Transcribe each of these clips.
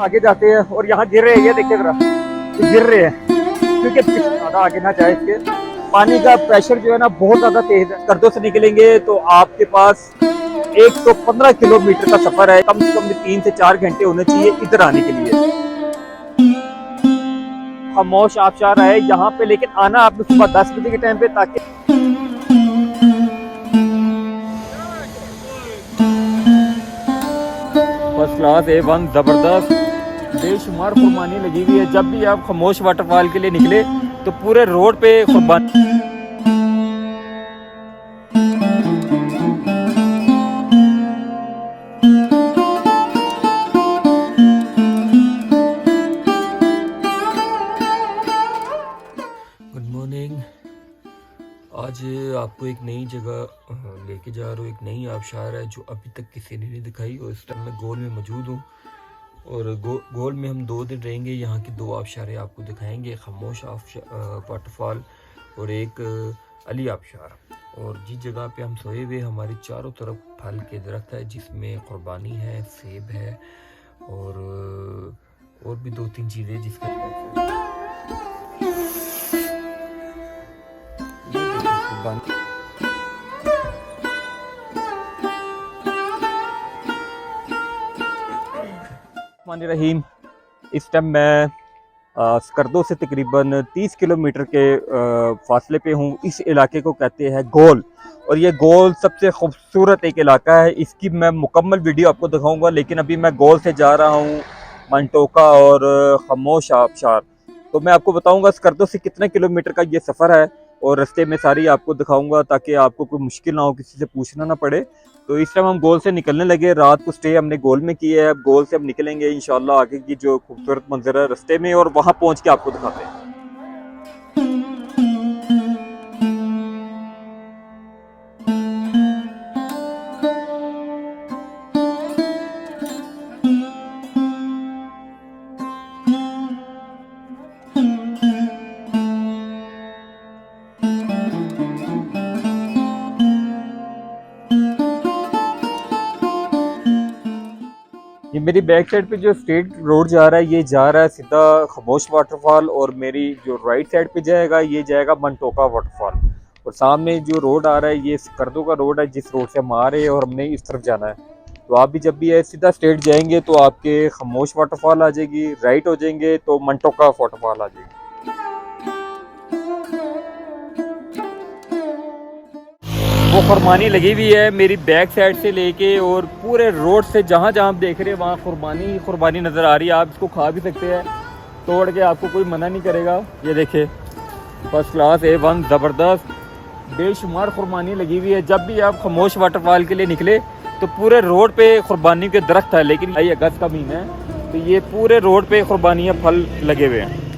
आगे जाते हैं और यहाँ गिर रहे हैं, ये देखिए जरा, गिर रहे हैं क्योंकि ज़्यादा आगे ना जाए। इसके पानी का प्रेशर जो है ना बहुत ज़्यादा तेज है। स्कर्दो से निकलेंगे तो आपके पास 115 किलोमीटर का सफर है, कम से कम 3 से 4 घंटे होने चाहिए इधर आने के लिए। खामोश आबशार है यहाँ पे, लेकिन आना आपने सुबह 10 बजे के टाइम पे, ताकि फर्स्ट क्लास A1 जबरदस्त बेशुमार कुर्बानी लगी हुई है। जब भी आप खामोश वाटरफॉल के लिए निकले तो पूरे रोड पे कुर्बानी। Good morning. आज आपको एक नई जगह लेके जा रहा हूँ। एक नई आबशार है जो अभी तक किसी ने नहीं दिखाई, और इस टाइम मैं गोल में मौजूद हूँ। और गोल में हम 2 दिन रहेंगे। यहाँ की 2 आबशारें आपको दिखाएंगे, खामोश वाटरफॉल और एक अली आबशार। और जिस जगह पे हम सोए हुए, हमारी चारों तरफ फल के दरख्त है जिसमें कुर्बानी है, सेब है और भी 2-3 चीज़ें जिसके रहीम। इस टाइम मैं स्कर्दो से तकरीबन 30 किलोमीटर के फासले पे हूँ। इस इलाके को कहते हैं गोल, और ये गोल सबसे खूबसूरत एक इलाका है। इसकी मैं मुकम्मल वीडियो आपको दिखाऊंगा, लेकिन अभी मैं गोल से जा रहा हूँ मंटोका और खामोश आबशार। तो मैं आपको बताऊंगा स्कर्दो से कितने किलोमीटर का ये सफ़र है, और रास्ते में सारी आपको दिखाऊंगा ताकि आपको कोई मुश्किल ना हो, किसी से पूछना ना पड़े। तो इस टाइम हम गोल से निकलने लगे। रात को स्टे हमने गोल में किया है। अब गोल से हम निकलेंगे इंशाल्लाह आगे की जो खूबसूरत मंजर है रास्ते में, और वहाँ पहुँच के आपको दिखाते हैं। ये मेरी बैक साइड पे जो स्टेट रोड जा रहा है, ये जा रहा है सीधा खामोश वाटरफॉल, और मेरी जो राइट साइड पे जाएगा ये जाएगा मंटोका वाटरफॉल। और सामने जो रोड आ रहा है ये स्कर्दो का रोड है, जिस रोड से हम आ रहे हैं, और हमने इस तरफ जाना है। तो आप भी जब भी है सीधा स्ट्रेट जाएंगे तो आपके खामोश वाटरफॉल आ जाएगी, राइट हो जाएंगे तो मंटोका वाटरफॉल आ जाएगी। वो खुरबानी लगी हुई है मेरी बैक साइड से लेके, और पूरे रोड से जहाँ जहाँ आप देख रहे हैं वहाँ खुरबानी नज़र आ रही है। आप इसको खा भी सकते हैं तोड़ के, आपको कोई मना नहीं करेगा। ये देखे फर्स्ट क्लास A1 ज़बरदस्त बेशुमार खुरबानी लगी हुई है। जब भी आप खामोश वाटरफॉल के लिए निकले तो पूरे रोड पे कुर्बानी के दरख्त है, लेकिन ये अगस्त का महीना है तो ये पूरे रोड पे कुर्बानियाँ फल लगे हुए हैं।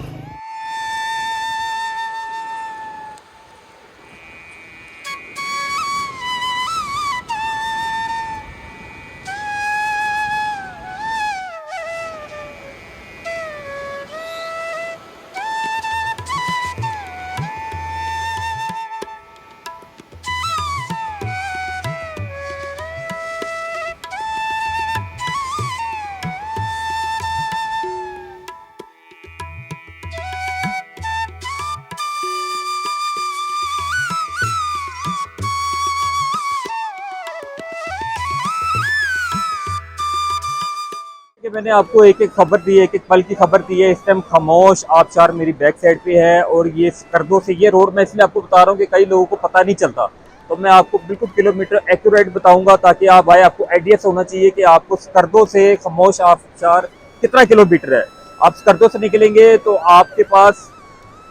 कि मैंने आपको एक एक खबर दी है, एक एक पल की खबर दी है। इस टाइम खामोश आबशार मेरी बैक साइड पे है, और ये स्कर्दो से ये रोड मैं इसलिए आपको बता रहा हूँ कि कई लोगों को पता नहीं चलता, तो मैं आपको बिल्कुल किलोमीटर एक्यूरेट बताऊंगा ताकि आप आए। आपको आइडिया होना चाहिए कि आपको स्कर्दो से खामोश आबशार कितना किलोमीटर है। आप स्कर्दो से निकलेंगे तो आपके पास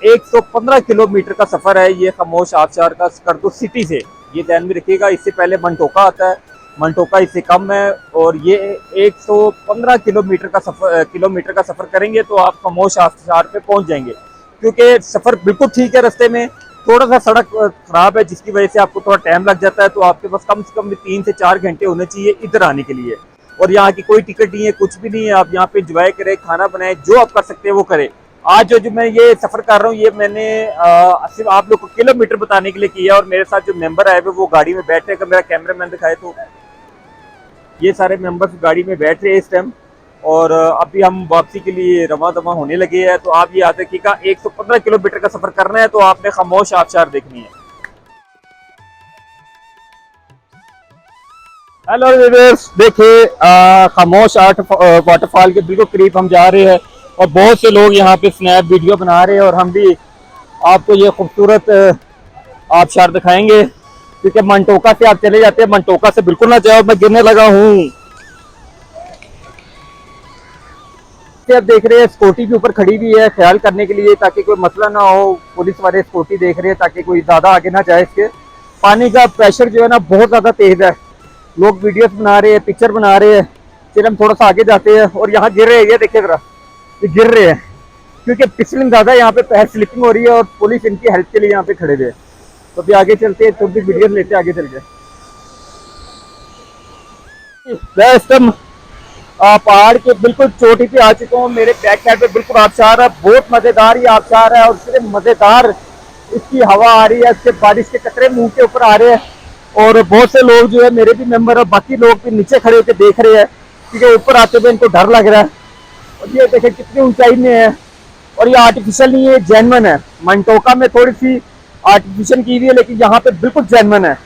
115 किलोमीटर का सफ़र है ये खामोश आबशार का स्कर्दो सिटी से, ये ध्यान में रखिएगा। इससे पहले मंटोका आता है, मंटोका इससे कम है, और ये 115 किलोमीटर का सफ़र करेंगे तो आप खामोश आबशार पे पहुंच जाएंगे। क्योंकि सफ़र बिल्कुल ठीक है, रास्ते में थोड़ा सा सड़क ख़राब है जिसकी वजह से आपको थोड़ा टाइम लग जाता है। तो आपके पास कम से कम 3 से 4 घंटे होने चाहिए इधर आने के लिए। और यहाँ की कोई टिकट नहीं है, कुछ भी नहीं है। आप यहाँ पे इंजॉय करें, खाना बनाएं, जो आप कर सकते हैं वो करें। आज जो मैं ये सफ़र कर रहा हूँ, ये मैंने सिर्फ आप लोग को किलोमीटर बताने के लिए किया, और मेरे साथ जो मेंबर आए हुए वो गाड़ी में बैठे। अगर मेरा कैमरा मैन दिखाए तो ये सारे मेंबर्स गाड़ी में बैठ रहे हैं इस टाइम। और अभी हम वापसी के लिए रवां दवा होने लगे हैं। तो आप ये याद रखिएगा, 115 किलोमीटर का सफर करना है तो आपने खामोश आबशार देखनी है। हेलो व्यूअर्स, देखिए खामोश वाटरफॉल के बिल्कुल करीब हम जा रहे हैं और बहुत से लोग यहाँ पे स्नैप वीडियो बना रहे हैं और हम भी आपको ये खूबसूरत आबशार दिखाएंगे। क्योंकि मंटोका से आप चले जाते हैं, मंटोका से बिल्कुल ना जाओ, मैं गिरने लगा हूँ। आप देख रहे हैं स्कूटी के ऊपर खड़ी हुई है ख्याल करने के लिए ताकि कोई मसला ना हो। पुलिस वाले स्कूटी देख रहे हैं ताकि कोई ज्यादा आगे ना जाए। इसके पानी का प्रेशर जो है ना बहुत ज्यादा तेज है। लोग वीडियोस बना रहे हैं, पिक्चर बना रहे हैं। फिर हम थोड़ा सा आगे जाते हैं और यहाँ गिर रहे हैं, ये देखिए जरा, ये गिर रहे हैं क्योंकि फिसलन ज्यादा यहाँ पे, पैर स्लिपिंग हो रही है और पुलिस इनकी हेल्प के लिए यहाँ पे खड़े हुए। तो अभी आगे चलते हैं, थोड़ी वीडियो लेते आगे चल गए। पहाड़ के बिल्कुल चोटी पे आ चुका हूँ। मेरे बैक साइड पे बिल्कुल आबशार है, बहुत मजेदार ये आबशार है और सिर्फ मजेदार इसकी हवा आ रही है, इसके बारिश के कतरे मुंह के ऊपर आ रहे हैं। और बहुत से लोग जो है मेरे भी मेंबर और बाकी लोग भी नीचे खड़े होकर देख रहे हैं क्योंकि ऊपर आते हुए इनको डर लग रहा है। और ये देखें कितनी ऊंचाई में है और ये आर्टिफिशियल नहीं है, जेन्युइन है। मंटोका में थोड़ी सी आर्टिफिशियल की हुई है लेकिन यहाँ पे बिल्कुल जेन्युइन है।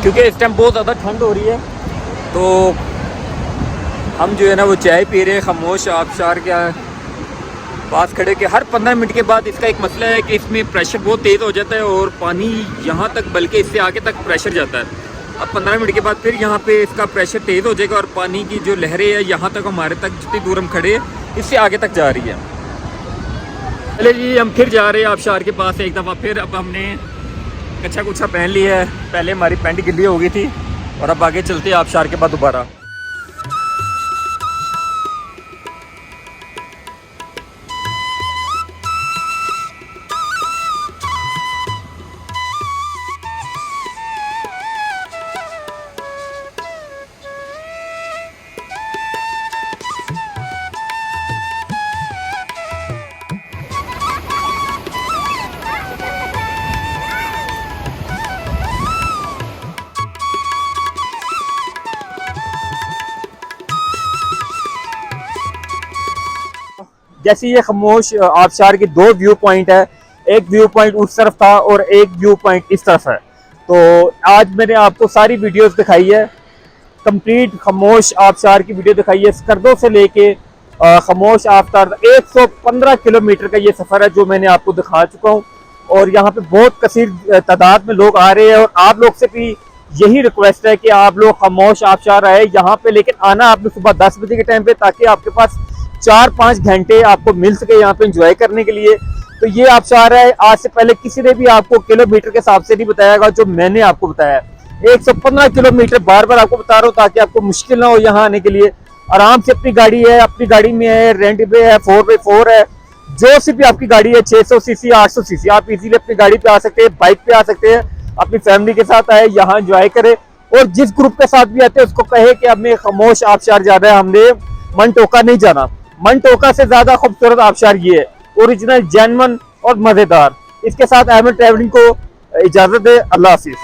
क्योंकि इस टाइम बहुत ज़्यादा ठंड हो रही है तो हम जो है ना वो चाय पी रहे हैं खामोश आबशार के पास खड़े के। हर 15 मिनट के बाद इसका एक मसला है कि इसमें प्रेशर बहुत तेज़ हो जाता है और पानी यहाँ तक, बल्कि इससे आगे तक प्रेशर जाता है। अब 15 मिनट के बाद फिर यहाँ पे इसका प्रेशर तेज़ हो जाएगा और पानी की जो लहरें हैं यहाँ तक, हमारे तक जितनी दूर हम खड़े हैं इससे आगे तक जा रही है। चले जी, हम फिर जा रहे हैं आबशार के पास एक दफ़ा फिर। अब हमने कच्चा कुच्छा पहन लिया है, पहले हमारी पैंट गिल्ली हो गई थी और अब आगे चलते हैं आबशार के बाद दोबारा। जैसे ये खामोश आबशार के दो व्यू पॉइंट है, एक व्यू पॉइंट उस तरफ था और एक व्यू पॉइंट इस तरफ है। तो आज मैंने आपको सारी वीडियोस दिखाई है, कंप्लीट खामोश आबशार की वीडियो दिखाई है, स्कर्दों से लेके खामोश आबशार 115 किलोमीटर का ये सफ़र है जो मैंने आपको दिखा चुका हूँ। और यहाँ पे बहुत कसीर तादाद में लोग आ रहे हैं और आप लोग से भी यही रिक्वेस्ट है कि आप लोग खामोश आबशार आए यहाँ पे, लेकिन आना आपने सुबह 10 बजे के टाइम पे ताकि आपके पास 4-5 घंटे आपको मिल सके यहाँ पे एंजॉय करने के लिए। तो ये आबशार है, आज से पहले किसी ने भी आपको किलोमीटर के हिसाब से नहीं बतायागा जो मैंने आपको बताया। 115 किलोमीटर बार बार आपको बता रहा हूँ ताकि आपको मुश्किल ना हो यहाँ आने के लिए। आराम से अपनी गाड़ी है, अपनी गाड़ी में है, रेंट पे है, 4x4 है, जो सी भी आपकी गाड़ी है, 600 सीसी 800 सीसी, आप इजीली अपनी गाड़ी पे आ सकते हैं, बाइक पे आ सकते हैं, अपनी फैमिली के साथ आए, यहाँ एंजॉय करें। और जिस ग्रुप के साथ भी आते हैं उसको कहे कि हमें खामोश आबशार जाना है, हमने मंटोका नहीं जाना। मंटोका से ज्यादा खूबसूरत आबशार ये है, ओरिजिनल, जेन्युइन और मजेदार। इसके साथ अहमद ट्रैवलिंग को इजाजत दे। अल्लाह हाफिज।